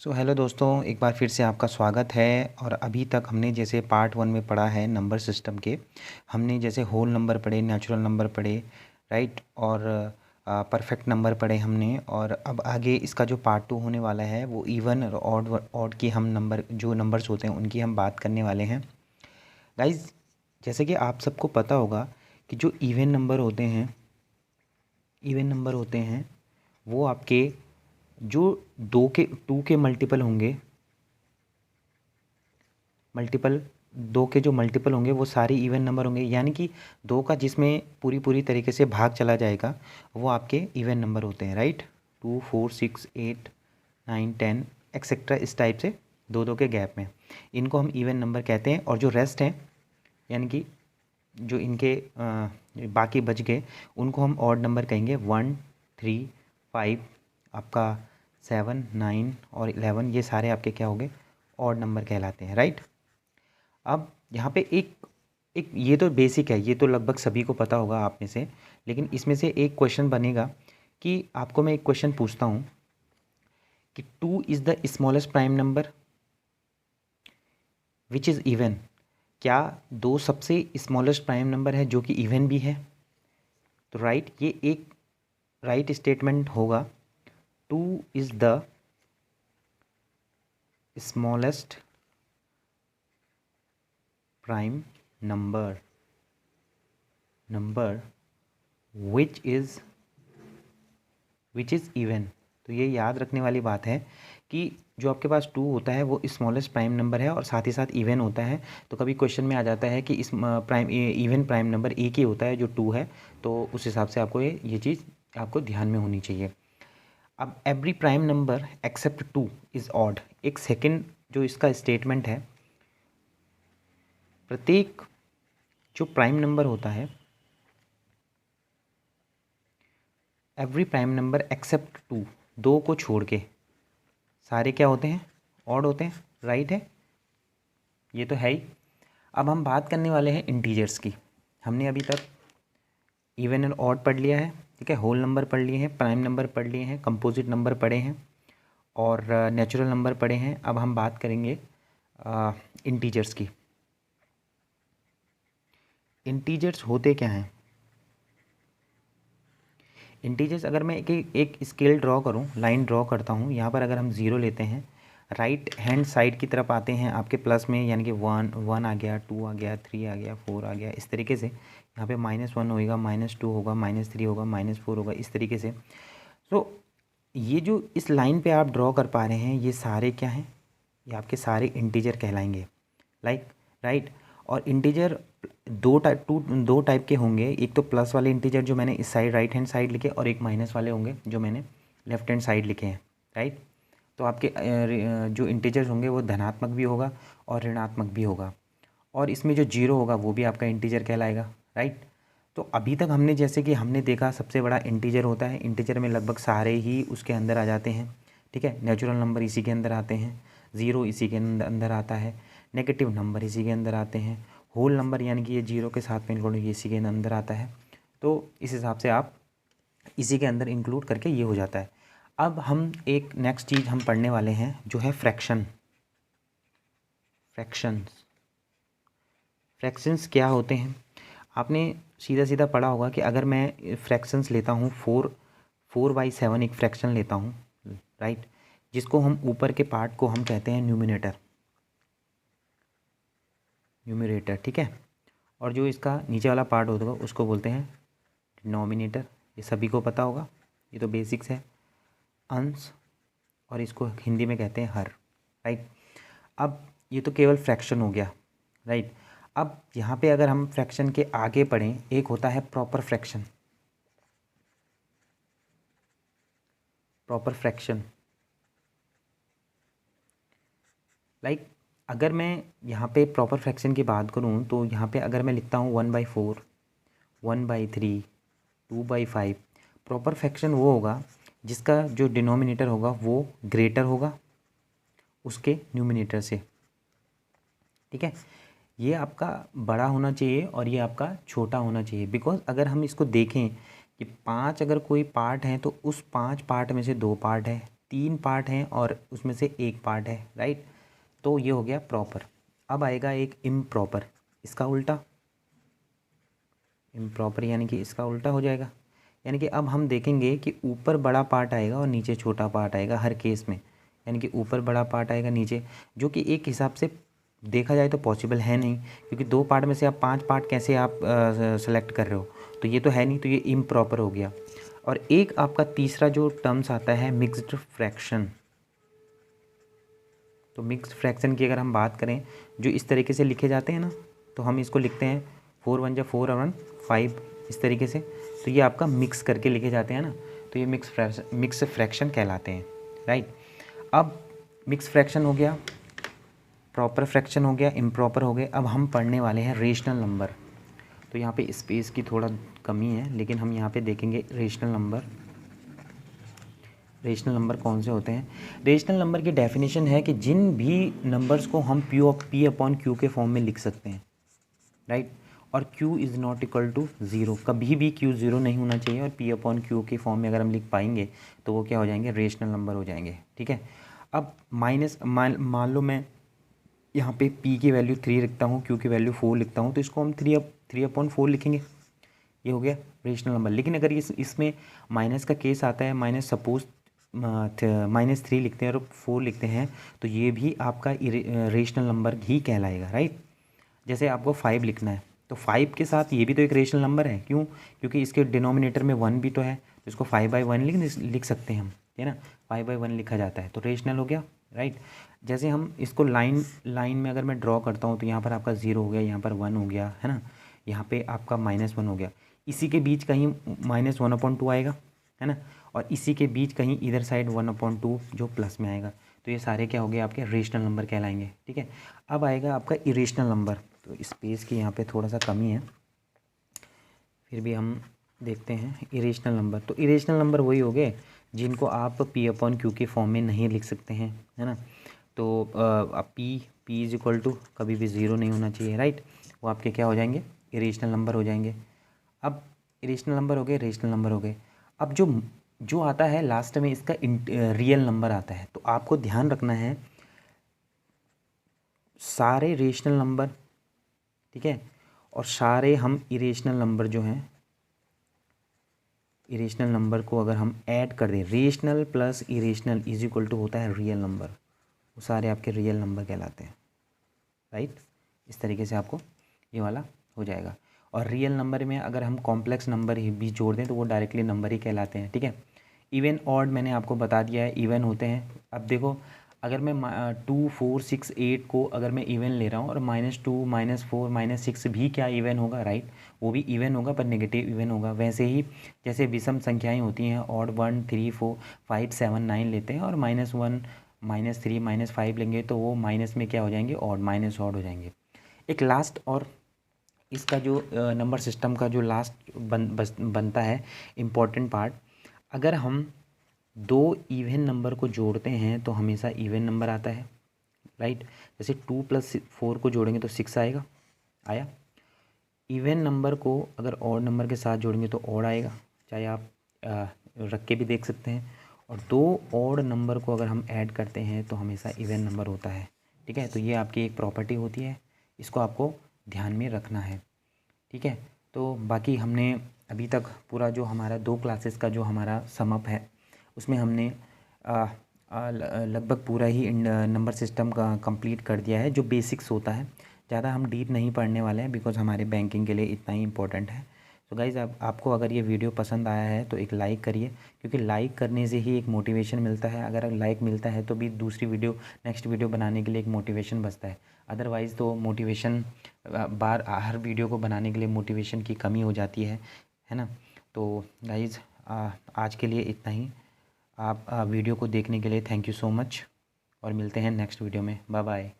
Hello दोस्तों, एक बार फिर से आपका स्वागत है। और अभी तक हमने जैसे पार्ट वन में पढ़ा है नंबर सिस्टम के, हमने जैसे होल नंबर पढ़े, नेचुरल नंबर पढ़े, राइट, और परफेक्ट नंबर पढ़े हमने। और अब आगे इसका जो पार्ट टू होने वाला है वो इवन और ऑड की हम नंबर जो नंबर्स होते हैं उनकी हम बात करने वाले हैं गाइज। जैसे कि आप सबको पता होगा कि जो इवन नंबर होते हैं वो आपके जो टू के मल्टीपल होंगे वो सारे इवन नंबर होंगे। यानी कि दो का जिसमें पूरी पूरी तरीके से भाग चला जाएगा वो आपके इवन नंबर होते हैं, राइट। 2, 4, 6, 8, 9, 10 एक्सेट्रा, इस टाइप से दो दो के गैप में इनको हम इवन नंबर कहते हैं। और जो रेस्ट हैं, यानी कि जो इनके बाकी बच गए, उनको हम ऑड नंबर कहेंगे। 1, 3, 5, आपका 7, 9 और 11, ये सारे आपके क्या हो गए, ऑड नंबर कहलाते हैं, राइट। अब यहाँ पे एक एक ये तो बेसिक है, ये तो लगभग सभी को पता होगा आप में से। लेकिन इसमें से एक क्वेश्चन बनेगा कि आपको मैं एक क्वेश्चन पूछता हूँ कि 2 is the smallest prime number which is even. क्या 2 सबसे स्मॉलेस्ट प्राइम नंबर है जो कि इवन भी है? तो राइट, ये एक राइट स्टेटमेंट होगा। 2 is the smallest prime number which is even. तो ये याद रखने वाली बात है कि जो आपके पास 2 होता है वो स्मॉलेस्ट प्राइम नंबर है और साथ ही साथ इवन होता है। तो कभी क्वेश्चन में आ जाता है कि इस इवन प्राइम नंबर एक ही होता है जो 2 है, तो उस हिसाब से आपको ये चीज़ आपको ध्यान में होनी चाहिए। अब every prime number except 2 is odd, एक सेकेंड जो इसका स्टेटमेंट है, प्रत्येक जो प्राइम नंबर होता है, एवरी प्राइम नंबर एक्सेप्ट 2, दो को छोड़ के सारे क्या होते हैं, ऑड होते हैं, राइट है, ये तो है ही। अब हम बात करने वाले हैं इंटीजर्स की। हमने अभी तक इवन एंड ऑड पढ़ लिया है, ठीक है, होल नंबर पढ़ लिए हैं, प्राइम नंबर पढ़ लिए हैं, कंपोजिट नंबर पढ़े हैं और नेचुरल नंबर पढ़े हैं। अब हम बात करेंगे इंटीजर्स की। इंटीजर्स होते क्या हैं? इंटीजर्स, अगर मैं एक स्केल ड्रॉ करूं, लाइन ड्रॉ करता हूं, यहाँ पर अगर हम ज़ीरो लेते हैं, राइट हैंड साइड की तरफ आते हैं आपके प्लस में, यानी कि 1 आ गया, 2 आ गया, 3 आ गया, 4 आ गया, इस तरीके से। यहाँ पे -1 होगा, -2 होगा, -3 होगा, -4 होगा, इस तरीके से। तो ये जो इस लाइन पे आप ड्रॉ कर पा रहे हैं, ये सारे क्या हैं, ये आपके सारे इंटीजर कहलाएंगे, लाइक, राइट। और इंटीजर दो टाइप के होंगे, एक तो प्लस वाले इंटीजर जो मैंने इस साइड राइट हैंड साइड लिखे, और एक माइनस वाले होंगे जो मैंने लेफ्ट हैंड साइड लिखे हैं, राइट। तो आपके जो इंटीजर्स होंगे वो धनात्मक भी होगा और ऋणात्मक भी होगा, और इसमें जो जीरो होगा वो भी आपका इंटीजर कहलाएगा, राइट। तो अभी तक हमने जैसे कि हमने देखा सबसे बड़ा इंटीजर होता है, इंटीजर में लगभग सारे ही उसके अंदर आ जाते हैं, ठीक है। नेचुरल नंबर इसी के अंदर आते हैं, ज़ीरो इसी के अंदर आता है, नेगेटिव नंबर इसी के अंदर आते हैं, होल नंबर यानी कि ये जीरो के साथ में इंक्लूड ये इसी के अंदर आता है। तो इस हिसाब से आप इसी के अंदर इंक्लूड करके ये हो जाता है। अब हम एक नेक्स्ट चीज़ हम पढ़ने वाले हैं जो है फ्रैक्शंस क्या होते हैं? आपने सीधा सीधा पढ़ा होगा कि अगर मैं फ्रैक्शंस लेता हूँ, 4/7 एक फ्रैक्शन लेता हूँ, राइट, जिसको हम ऊपर के पार्ट को हम कहते हैं न्यूमिनेटर, ठीक है। और जो इसका नीचे वाला पार्ट होगा उसको बोलते हैं डिनोमिनेटर। ये सभी को पता होगा, ये तो बेसिक्स है, अंश, और इसको हिंदी में कहते हैं हर, राइट। अब ये तो केवल फ्रैक्शन हो गया, राइट। अब यहाँ पे अगर हम फ्रैक्शन के आगे पढ़ें, एक होता है प्रॉपर फ्रैक्शन, लाइक अगर मैं यहाँ पे प्रॉपर फ्रैक्शन की बात करूँ तो यहाँ पे अगर मैं लिखता हूँ 1/4, 1/3, 2/5, प्रॉपर फ्रैक्शन वो होगा जिसका जो डिनोमिनेटर होगा वो ग्रेटर होगा उसके न्यूमिनेटर से, ठीक है। ये आपका बड़ा होना चाहिए और ये आपका छोटा होना चाहिए, बिकॉज अगर हम इसको देखें कि 5 अगर कोई पार्ट है तो उस 5 पार्ट में से 2 पार्ट है, 3 पार्ट हैं और उसमें से एक पार्ट है, राइट। तो ये हो गया प्रॉपर। अब आएगा एक इम्प्रॉपर, इसका उल्टा। इम्प्रॉपर यानी कि इसका उल्टा हो जाएगा, यानी कि अब हम देखेंगे कि ऊपर बड़ा पार्ट आएगा और नीचे छोटा पार्ट आएगा हर केस में, यानी कि ऊपर बड़ा पार्ट आएगा नीचे, जो कि एक हिसाब से देखा जाए तो पॉसिबल है नहीं, क्योंकि 2 पार्ट में से आप 5 पार्ट कैसे आप सेलेक्ट कर रहे हो, तो ये तो है नहीं, तो ये इम्प्रॉपर हो गया। और एक आपका तीसरा जो टर्म्स आता है मिक्स्ड फ्रैक्शन। तो मिक्स्ड फ्रैक्शन की अगर हम बात करें, जो इस तरीके से लिखे जाते हैं ना, तो हम इसको लिखते हैं 4 1 जा 4 और 1 5 इस तरीके से, तो ये आपका मिक्स करके लिखे जाते हैं ना, तो ये मिक्स फ्रैक्शन कहलाते हैं, राइट। अब मिक्स फ्रैक्शन हो गया, प्रॉपर फ्रैक्शन हो गया, इम्प्रॉपर हो गए। अब हम पढ़ने वाले हैं रेशनल नंबर। तो यहाँ पे स्पेस की थोड़ा कमी है, लेकिन हम यहाँ पे देखेंगे रेशनल नंबर। रेशनल नंबर कौन से होते हैं? रेशनल नंबर की डेफिनेशन है कि जिन भी नंबर्स को हम पी अपॉन क्यू के फॉर्म में लिख सकते हैं, राइट। और q is not equal to zero, कभी भी q ज़ीरो नहीं होना चाहिए, और p अपॉन क्यू के फॉर्म में अगर हम लिख पाएंगे तो वो क्या हो जाएंगे? रेशनल नंबर हो जाएंगे, ठीक है। अब माइनस मान लो मैं यहाँ पे p की वैल्यू 3 लिखता हूँ, q की वैल्यू 4 लिखता हूँ, तो इसको हम 3 अपॉन 4 लिखेंगे, ये हो गया रेशनल नंबर। लेकिन अगर इसमें माइनस का केस आता है, माइनस सपोज -3 लिखते हैं और 4 लिखते हैं, तो ये भी आपका रेशनल नंबर ही कहलाएगा, राइट। जैसे आपको 5 लिखना है, तो 5 के साथ ये भी तो एक रेशनल नंबर है, क्यों? क्योंकि इसके डिनोमिनेटर में 1 भी तो है, तो इसको 5/1 लिख सकते हैं हम, है ना, 5/1 लिखा जाता है, तो रेशनल हो गया, राइट। जैसे हम इसको लाइन में अगर मैं ड्रॉ करता हूँ, तो यहाँ पर आपका 0 हो गया, यहाँ पर 1 हो गया, है ना, यहाँ पे आपका -1 हो गया, इसी के बीच कहीं -1/2 आएगा, है ना, और इसी के बीच कहीं इधर साइड 1/2 जो प्लस में आएगा, तो ये सारे क्या हो गए? आपके रेशनल नंबर कहलाएंगे, ठीक है। अब आएगा आपका इरेशनल नंबर। तो स्पेस की यहाँ पे थोड़ा सा कमी है, फिर भी हम देखते हैं इरेशनल नंबर। तो इरेशनल नंबर वही हो गए जिनको आप p अपॉन क्यू के फॉर्म में नहीं लिख सकते हैं, है ना। तो अब p इज इक्वल टू कभी भी ज़ीरो नहीं होना चाहिए, राइट। वो आपके क्या हो जाएंगे? इरेशनल नंबर हो जाएंगे। अब इरेशनल नंबर हो गए, रेशनल नंबर हो गए। अब जो आता है लास्ट में, इसका रियल नंबर आता है। तो आपको ध्यान रखना है, सारे रेशनल नंबर, ठीक है, और सारे हम इरेशनल नंबर जो हैं, इरेशनल नंबर को अगर हम ऐड कर दें, rational plus irrational is equal to होता है रियल नंबर, वो सारे आपके रियल नंबर कहलाते हैं, राइट। इस तरीके से आपको ये वाला हो जाएगा। और रियल नंबर में अगर हम कॉम्प्लेक्स नंबर ही भी जोड़ दें, तो वो डायरेक्टली नंबर ही कहलाते हैं, ठीक है। इवन ऑड मैंने आपको बता दिया है, इवन होते हैं। अब देखो, अगर मैं 2 4 6 8 को अगर मैं इवन ले रहा हूँ, और -2 -4 -6 भी क्या इवन होगा? राइट, वो भी इवन होगा, पर नेगेटिव इवन होगा। वैसे ही जैसे विषम संख्याएं होती हैं, ऑड 1 3 4 5 7 9 लेते हैं, और -1 -3 -5 लेंगे, तो वो माइनस में क्या हो जाएंगे? ऑड, माइनस ऑड हो जाएंगे। एक लास्ट, और इसका जो नंबर सिस्टम का जो लास्ट बनता है इम्पॉर्टेंट पार्ट, अगर हम 2 इवन नंबर को जोड़ते हैं तो हमेशा इवन नंबर आता है, राइट। जैसे 2 + 4 को जोड़ेंगे तो 6 आएगा, आया। इवन नंबर को अगर ऑड नंबर के साथ जोड़ेंगे तो ऑड आएगा, चाहे आप रख के भी देख सकते हैं। और 2 ऑड नंबर को अगर हम ऐड करते हैं तो हमेशा इवन नंबर होता है, ठीक है। तो ये आपकी एक प्रॉपर्टी होती है, इसको आपको ध्यान में रखना है, ठीक है। तो बाकी हमने अभी तक पूरा जो हमारा 2 क्लासेस का जो हमारा समअप है, उसमें हमने लगभग पूरा ही नंबर सिस्टम का कंप्लीट कर दिया है, जो बेसिक्स होता है। ज़्यादा हम डीप नहीं पढ़ने वाले हैं, बिकॉज हमारे बैंकिंग के लिए इतना ही इम्पोर्टेंट है। तो गाइज़, आपको अगर ये वीडियो पसंद आया है तो एक लाइक करिए, क्योंकि लाइक करने से ही एक मोटिवेशन मिलता है। अगर लाइक मिलता है तो भी दूसरी वीडियो, नेक्स्ट वीडियो बनाने के लिए एक मोटिवेशन बचता है। अदरवाइज़ तो मोटिवेशन हर वीडियो को बनाने के लिए मोटिवेशन की कमी हो जाती है ना। तो गाइज़, आज के लिए इतना ही। आप वीडियो को देखने के लिए थैंक यू सो मच, और मिलते हैं नेक्स्ट वीडियो में। Bye bye.